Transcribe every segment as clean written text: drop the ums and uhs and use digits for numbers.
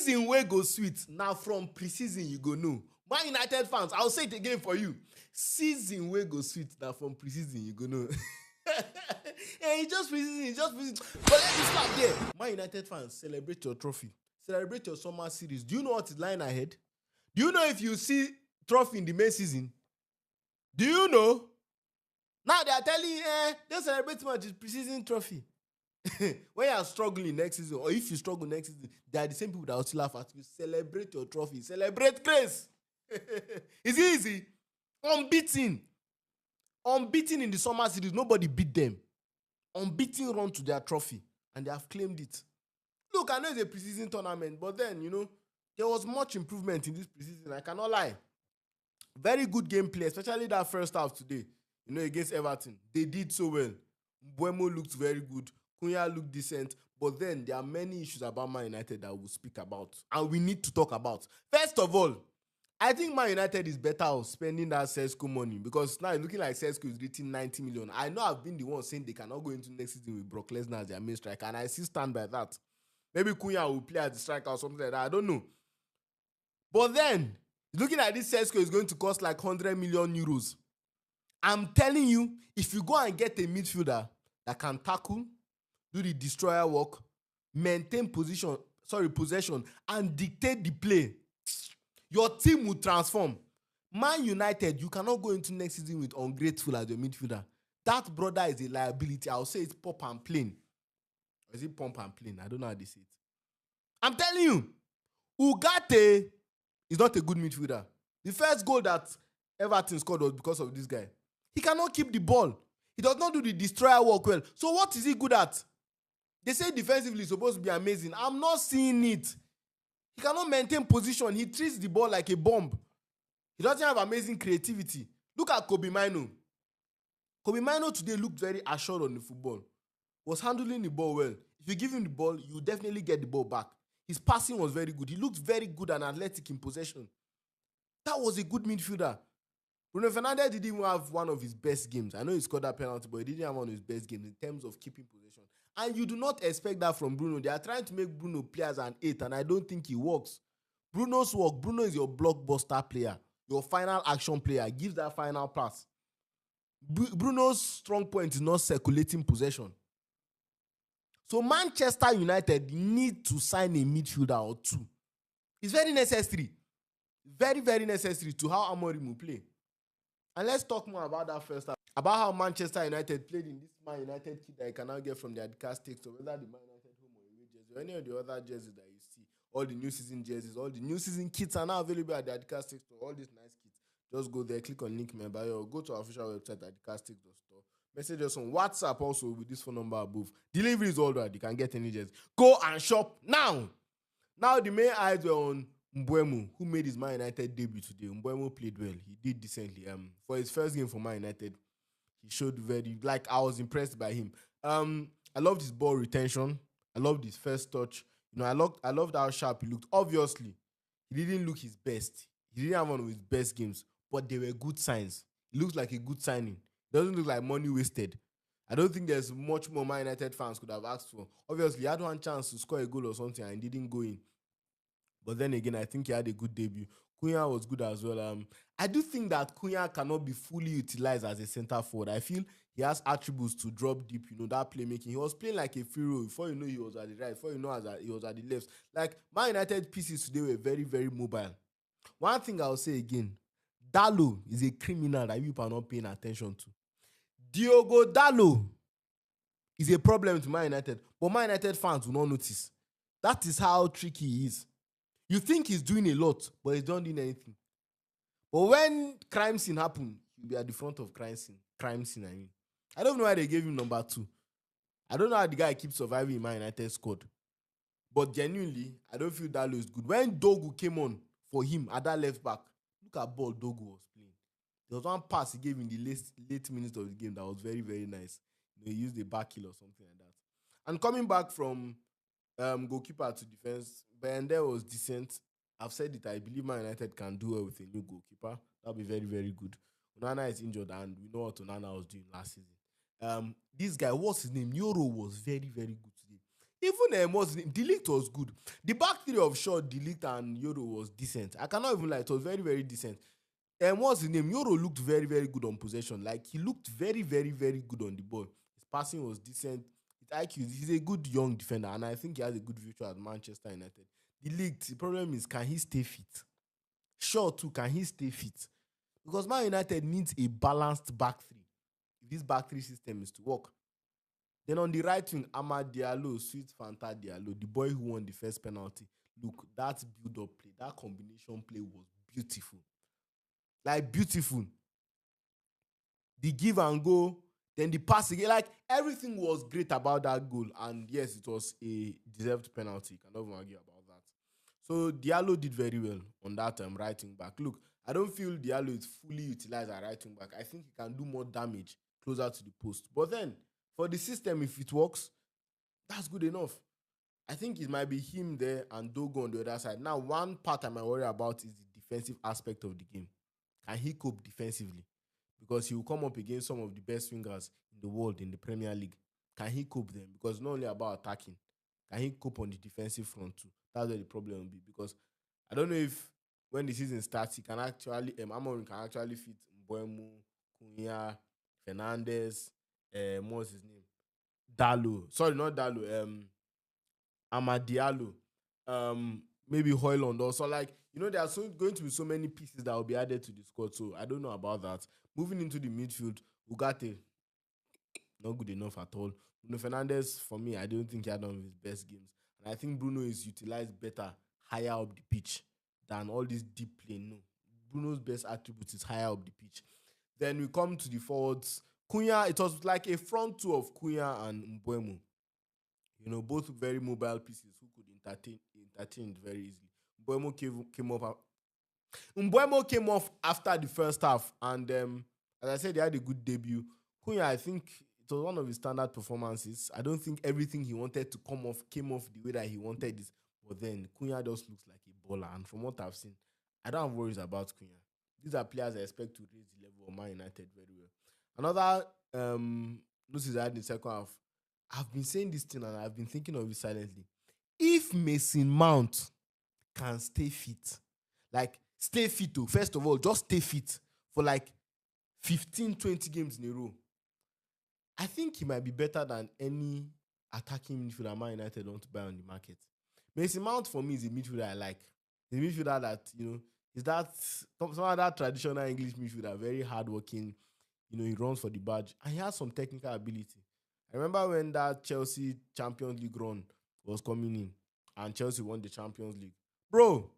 Season where go sweet. Now from pre-season you go know. Man United fans, I'll say it again for you. Season where go sweet. Now from pre-season you go know. Hey, it's just pre-season, it's just pre-season. But let me stop there. Man United fans, celebrate your trophy. Celebrate your summer series. Do you know what is lying ahead? Do you know if you see trophy in the main season? Do you know? Now they are telling you, don't celebrate much, it's pre-season trophy. When you are struggling next season, or if you struggle next season, they are the same people that will still laugh at you. Celebrate your trophy. Celebrate grace. It's easy. Unbeaten. Unbeaten in the summer series. Nobody beat them. Unbeaten run to their trophy. And they have claimed it. Look, I know it's a preseason tournament, but then, there was much improvement in this preseason. I cannot lie. Very good gameplay, especially that first half today, against Everton. They did so well. Mbeumo looked very good. Cunha looked decent. But then there are many issues about Man United that we'll speak about. And we need to talk about. First of all, I think Man United is better off spending that Sesko money. Because now it's looking like Sesko is reaching 90 million. I know I've been the one saying they cannot go into next season with Brock Lesnar as their main striker. And I still stand by that. Maybe Cunha will play as the striker or something like that. I don't know. But then, looking at this Sesko is going to cost like 100 million euros. I'm telling you, if you go and get a midfielder that can tackle, do the destroyer work, maintain possession, and dictate the play, your team will transform. Man United, you cannot go into next season with ungrateful as your midfielder. That brother is a liability. I'll say it's pop and plain. Or is it pump and plain? I don't know how they say it. I'm telling you, Ugarte is not a good midfielder. The first goal that Everton scored was because of this guy. He cannot keep the ball. He does not do the destroyer work well. So what is he good at? They say defensively he's supposed to be amazing. I'm not seeing it. He cannot maintain position. He treats the ball like a bomb. He doesn't have amazing creativity. Look at Kobe Mino. Kobe Mino today looked very assured on the football. Was handling the ball well. If you give him the ball, you definitely get the ball back. His passing was very good. He looked very good and athletic in possession. That was a good midfielder. Bruno Fernandes didn't even have one of his best games. I know he scored that penalty, but he didn't have one of his best games in terms of keeping possession. And you do not expect that from Bruno. They are trying to make Bruno play as an 8, and I don't think he works. Bruno's work. Bruno is your blockbuster player, your final action player. Gives that final pass. Bruno's strong point is not circulating possession. So Manchester United need to sign a midfielder or two. It's very necessary. Very, very necessary to how Amorim will play. And let's talk more about that first half. About how Manchester United played in this Man United kit that you can now get from the Adidas sticks, or whether the Man United home or away jersey, or any of the other jerseys that you see. All the new season jerseys, all the new season kits are now available at the Adidas sticks store. All these nice kits. Just go there, click on link in my bio, or go to our official website at adicasticks.store. Message us on WhatsApp also with this phone number above. Delivery is all right. You can get any jersey. Go and shop now. Now the main eyes were on Mbeumo, who made his Man United debut today. Mbeumo played well. He did decently. For his first game for Man United, he showed I was impressed by him. I loved his ball retention. I loved his first touch. I loved how sharp he looked. Obviously, he didn't look his best. He didn't have one of his best games, but they were good signs. It looks like a good signing. It doesn't look like money wasted. I don't think there's much more Man United fans could have asked for. Obviously, he had one chance to score a goal or something and didn't go in. But then again, I think he had a good debut. Cunha was good as well. I do think that Cunha cannot be fully utilized as a centre forward. I feel he has attributes to drop deep, that playmaking. He was playing like a free role. Before you know, he was at the right. Before you know, he was at the left. Like, Man United pieces today were very, very mobile. One thing I'll say again, Dalot is a criminal that people are not paying attention to. Diogo Dalot is a problem to Man United, but Man United fans will not notice. That is how tricky he is. You think he's doing a lot, but he's not doing anything. But when crime scene happen, he'll be at the front of crime scene. I don't know why they gave him number 2. I don't know how the guy keeps surviving in Man United squad. But genuinely, I don't feel Dalot is good. When Dogu came on for him at that left back, look at ball Dogu was playing. There was one pass he gave in the late minutes of the game that was very, very nice. He used a back heel or something like that. And coming back from goalkeeper to defense, Bayende was decent. I've said it, I believe Man United can do well with a new goalkeeper. That'll be very, very good. Onana is injured, and we know what Onana was doing last season. This guy, what's his name? Nyoro was very, very good today. Even what's his name? De Ligt was good. The back three of Shaw, De Ligt, and Euro was decent. I cannot even lie, it was very, very decent. And what's his name? Euro looked very, very good on possession. Like he looked very, very, very good on the ball. His passing was decent. His IQ, he's a good young defender, and I think he has a good future at Manchester United. The league, the problem is, can he stay fit? Sure, too, can he stay fit? Because Man United needs a balanced back three if this back three system is to work. Then on the right wing, Amad Diallo, Sweet Fanta Diallo, the boy who won the first penalty. Look, that build-up play, that combination play was beautiful. Like, beautiful. The give and go, then the pass again. Like, everything was great about that goal. And yes, it was a deserved penalty. You cannot even argue about that. So Diallo did very well on that right wing back. Look, I don't feel Diallo is fully utilized at right wing back. I think he can do more damage closer to the post. But then, for the system, if it works, that's good enough. I think it might be him there and Dogo on the other side. Now, one part I might worry about is the defensive aspect of the game. Can he cope defensively? Because he will come up against some of the best wingers in the world in the Premier League. Can he cope them? Because it's not only about attacking. Can he cope on the defensive front too? That's where the problem will be. Because I don't know if when the season starts, he can actually, Amorim can actually fit Mbuemo, Cunha, Fernandez, what's his name? Dalo. Sorry, not Dalo. Amadialo, maybe Hoyland also. Like, there are going to be so many pieces that will be added to the squad. So I don't know about that. Moving into the midfield, Ugarte, not good enough at all. Bruno Fernandes, for me, I don't think he had one of his best games. And I think Bruno is utilized better higher up the pitch than all this deep play. No. Bruno's best attribute is higher up the pitch. Then we come to the forwards. Cunha, it was like a front two of Cunha and Mbuemo. Both very mobile pieces who could entertain it very easily. Mbuemo came off after the first half, and as I said, he had a good debut. Cunha, I think it was one of his standard performances. I don't think everything he wanted to came off the way that he wanted it. But then Cunha just looks like a baller, and from what I've seen, I don't have worries about Cunha. These are players I expect to raise the level of Man United very well. Another notice I had in the second half. I've been saying this thing and I've been thinking of it silently. If Mason Mount can stay fit, like stay fit too, first of all, just stay fit for like 15, 20 games in a row, I think he might be better than any attacking midfielder Man United want to buy on the market. Mason Mount for me is a midfielder I like. The midfielder that, is that some of that traditional English midfielder, very hardworking, he runs for the badge and he has some technical ability. I remember when that Chelsea Champions League run was coming in and Chelsea won the Champions League. Bro,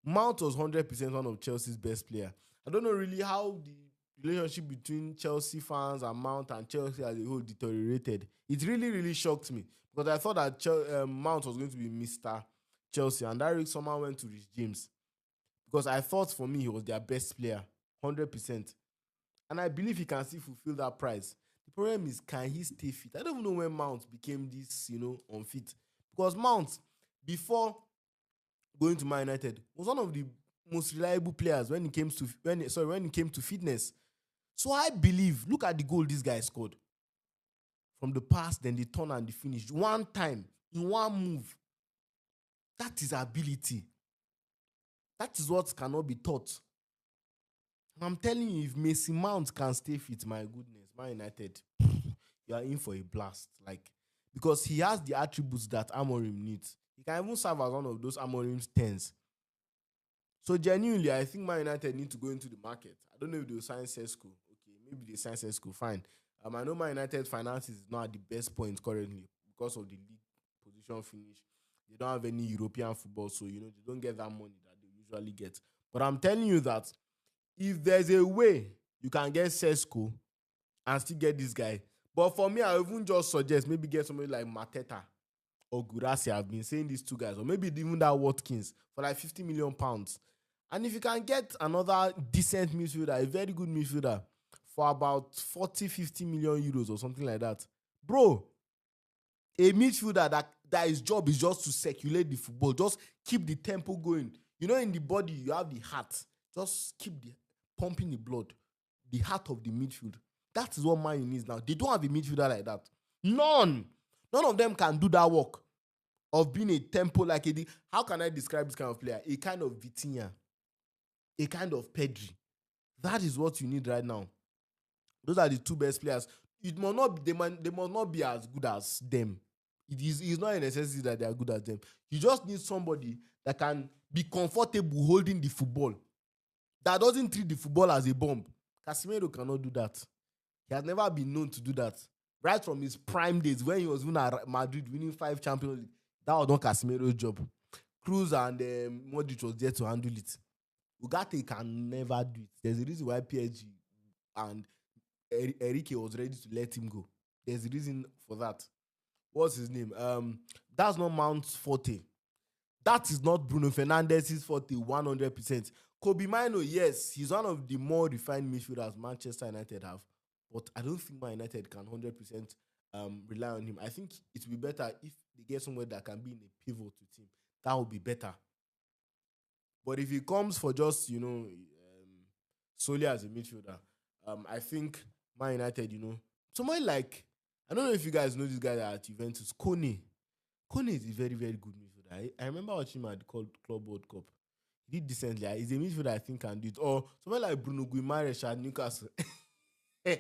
Mount was 100% one of Chelsea's best players. I don't know really how the relationship between Chelsea fans and Mount and Chelsea as a whole deteriorated. It really, really shocked me because I thought that Mount was going to be Mr. Chelsea and that somehow went to Rich James because I thought for me he was their best player, 100%. And I believe he can still fulfill that price. The problem is, can he stay fit? I don't even know when Mount became this, unfit. Because Mount, before going to Man United, was one of the most reliable players when it came to fitness. So I believe, look at the goal this guy scored. From the pass, then the turn and the finish. One time, in one move. That is ability. That is what cannot be taught. And I'm telling you, if Mason Mount can stay fit, my goodness, Man United, you are in for a blast. Because he has the attributes that Amorim needs. He can even serve as one of those Amorim's 10s. So genuinely, I think Man United need to go into the market. I don't know if they'll sign Sesko. Okay, maybe they sign Sesko, fine. I know Man United finances is not at the best point currently because of the league position finish. They don't have any European football, so they don't get that money that they usually get. But I'm telling you that if there's a way you can get Sesko and still get this guy, but for me, I even just suggest maybe get somebody like Mateta or Gurasi. I've been saying these two guys, or maybe even that Watkins for like £50 million. And if you can get another decent midfielder, a very good midfielder, for about 40-50 million euros or something like that, bro, a midfielder that his job is just to circulate the football, just keep the tempo going. In the body, you have the heart. Just keep pumping the blood, the heart of the midfield. That is what Man U needs now. They don't have a midfielder like that. None of them can do that work. of being a tempo like how can I describe this kind of player? A kind of Vitinha, a kind of Pedri. That is what you need right now. Those are the two best players. It must not they must not be as good as them. It's not a necessity that they are good as them. You just need somebody that can be comfortable holding the football, that doesn't treat the football as a bomb. Casemiro cannot do that. He has never been known to do that. Right from his prime days, when he was winning at Madrid, winning 5 Champions League, that was not Casemiro's job. Cruz and Modric was there to handle it. Ugarte can never do it. There's a reason why PSG and Enrique was ready to let him go. There's a reason for that. What's his name? That's not Mount's forte. That is not Bruno Fernandes's forte 100%. Kobe Mino, yes, he's one of the more refined midfielders Manchester United have, but I don't think Man United can 100% rely on him. I think it would be better if they get somebody that can be in a pivot to team. That would be better. But if he comes for just, solely as a midfielder, I think Man United, somebody like, I don't know if you guys know this guy at Juventus, Kone. Kone is a very, very good midfielder. I remember watching him at the Club World Cup. He did decently. He's a midfielder I think can do it. Or somebody like Bruno Guimaraes at Newcastle. You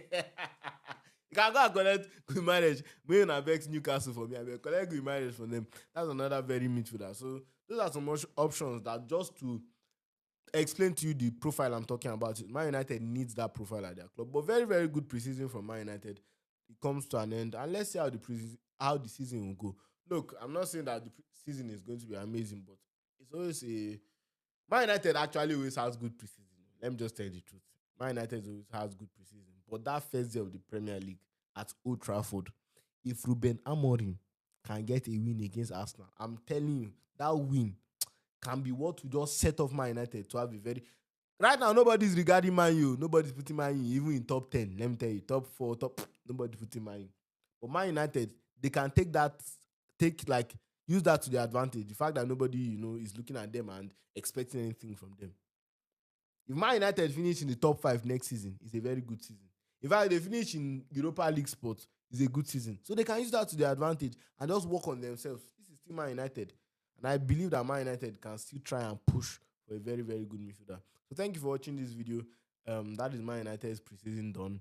can go and collect Guimaraes. Maybe not vex Newcastle for me. I will collect Guimaraes from them. That's another very midfielder. So those are some options that, just to explain to you the profile I'm talking about, Man United needs that profile at their club. But very, very good preseason from Man United. It comes to an end. And let's see how the season will go. Look, I'm not saying that the season is going to be amazing, but it's always Man United actually always has good preseason. Let me just tell you the truth. Man United always has good preseason. But that first day of the Premier League at Old Trafford, if Ruben Amorim can get a win against Arsenal, I'm telling you, that win can be what will just set off Man United to have a very... Right now, nobody's regarding Man U. Nobody's putting Man U even in top 10. Let me tell you, top 4, nobody's putting Man U. But Man United, they can use that to their advantage. The fact that nobody, is looking at them and expecting anything from them. If Man United finish in the top 5 next season, it's a very good season. In fact, they finish in Europa League spots, it's a good season. So they can use that to their advantage and just work on themselves. This is still Man United. And I believe that Man United can still try and push for a very, very good midfielder. So thank you for watching this video. That is Man United's preseason done.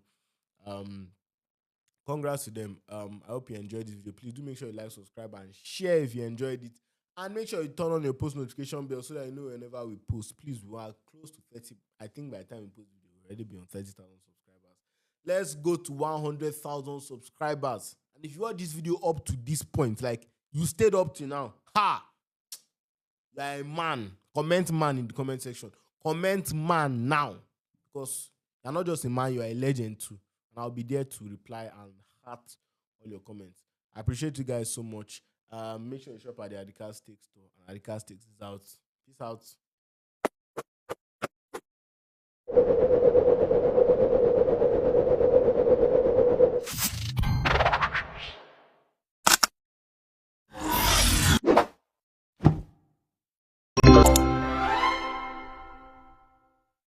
Congrats to them. I hope you enjoyed this video. Please do make sure you like, subscribe, and share if you enjoyed it. And make sure you turn on your post notification bell so that you know whenever we post. Please, we are close to 30. I think by the time we post video, we'll already be on 30,000 subscribers. Let's go to 100,000 subscribers. And if you watch this video up to this point, like you stayed up to now, you're a man. Comment man in the comment section. Comment man now. Because you're not just a man, you're a legend too. And I'll be there to reply and heart all your comments. I appreciate you guys so much. Make sure you shop at the Adika Steak store. And Adika Steaks is out. Peace out.